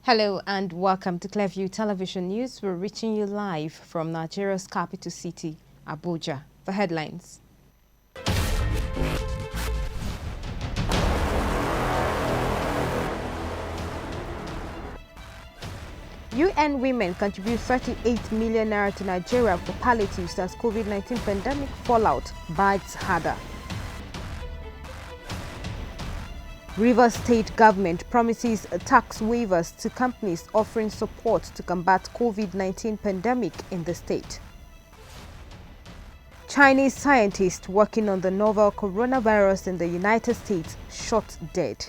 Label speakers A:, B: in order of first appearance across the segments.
A: Hello and welcome to Clearview Television News. We're reaching you live from Nigeria's capital city, Abuja. The headlines. UN women contribute 38 million naira to Nigeria for palliatives as COVID-19 pandemic fallout bites harder. Rivers State government promises tax waivers to companies offering support to combat COVID-19 pandemic in the state. Chinese scientists working on the novel coronavirus in the United States shot dead.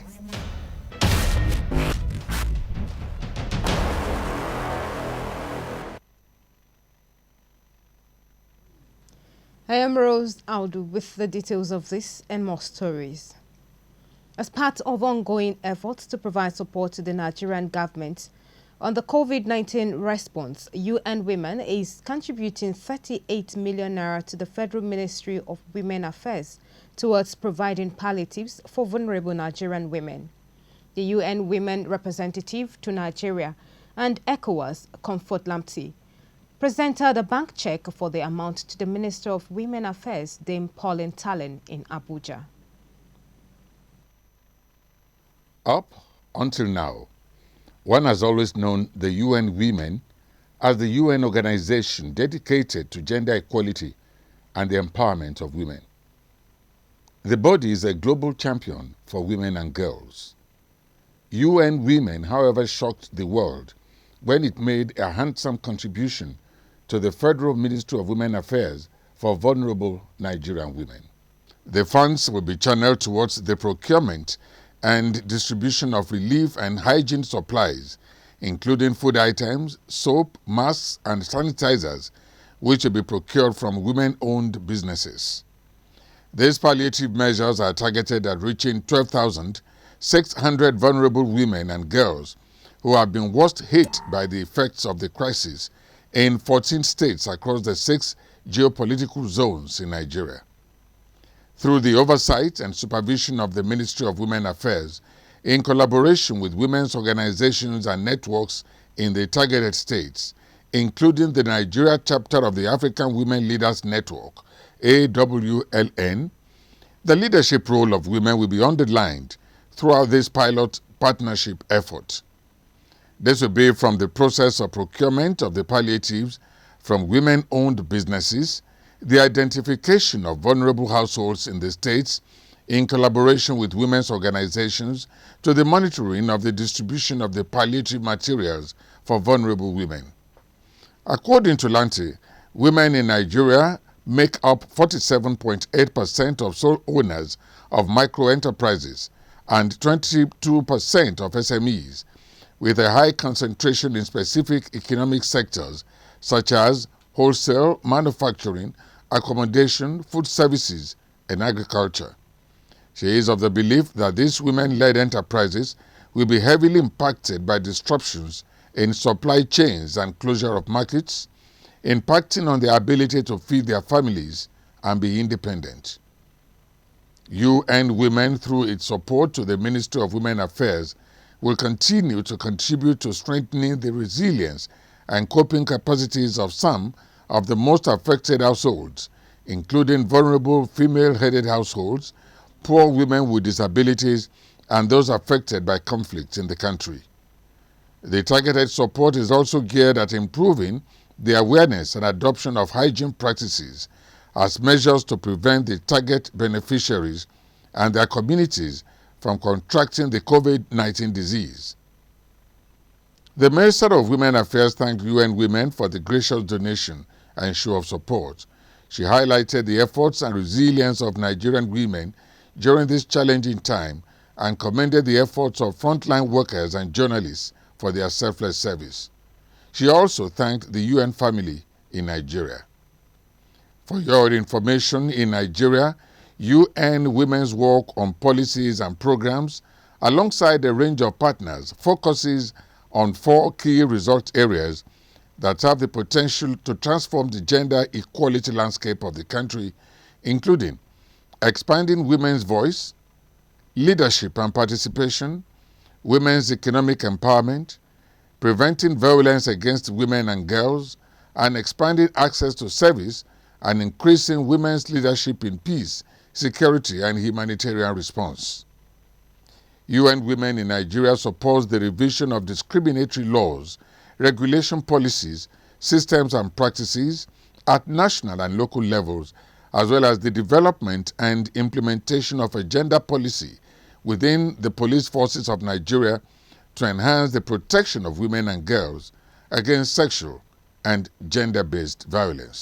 A: I am Rose Audu with the details of this and more stories. As part of ongoing efforts to provide support to the Nigerian government on the COVID-19 response, UN Women is contributing 38 million naira to the Federal Ministry of Women Affairs towards providing palliatives for vulnerable Nigerian women. The UN Women representative to Nigeria and ECOWAS, Comfort Lamptey, presented a bank check for the amount to the Minister of Women Affairs, Dame Pauline Tallen, in Abuja.
B: Up until now, one has always known the UN Women as the UN organization dedicated to gender equality and the empowerment of women. The body is a global champion for women and girls. UN Women, however, shocked the world when it made a handsome contribution to the Federal Ministry of Women Affairs for vulnerable Nigerian women. The funds will be channeled towards the procurement and distribution of relief and hygiene supplies, including food items, soap, masks, and sanitizers, which will be procured from women-owned businesses. These palliative measures are targeted at reaching 12,600 vulnerable women and girls who have been worst hit by the effects of the crisis in 14 states across the 6 geopolitical zones in Nigeria. Through the oversight and supervision of the Ministry of Women Affairs, in collaboration with women's organizations and networks in the targeted states, including the Nigeria chapter of the African Women Leaders Network, AWLN, the leadership role of women will be underlined throughout this pilot partnership effort. This will be from the process of procurement of the palliatives from women-owned businesses, the identification of vulnerable households in the states in collaboration with women's organizations, to the monitoring of the distribution of the palliative materials for vulnerable women. According to Lanti, women in Nigeria make up 47.8% of sole owners of micro-enterprises and 22% of SMEs, with a high concentration in specific economic sectors such as wholesale, manufacturing, accommodation, food services, and agriculture. She is of the belief that these women-led enterprises will be heavily impacted by disruptions in supply chains and closure of markets, impacting on their ability to feed their families and be independent. UN Women, through its support to the Ministry of Women Affairs, will continue to contribute to strengthening the resilience and coping capacities of some of the most affected households, including vulnerable female-headed households, poor women with disabilities, and those affected by conflicts in the country. The targeted support is also geared at improving the awareness and adoption of hygiene practices as measures to prevent the target beneficiaries and their communities from contracting the COVID-19 disease. The Minister of Women Affairs thanked UN Women for the gracious donation and show of support. She highlighted the efforts and resilience of Nigerian women during this challenging time and commended the efforts of frontline workers and journalists for their selfless service. She also thanked the UN family in Nigeria. For your information, in Nigeria, UN Women's work on policies and programs, alongside a range of partners, focuses on 4 key result areas that have the potential to transform the gender equality landscape of the country, including expanding women's voice, leadership and participation, women's economic empowerment, preventing violence against women and girls, and expanding access to service and increasing women's leadership in peace, security, and humanitarian response. UN Women in Nigeria supports the revision of discriminatory laws, regulation policies, systems and practices at national and local levels, as well as the development and implementation of a gender policy within the police forces of Nigeria to enhance the protection of women and girls against sexual and gender-based violence.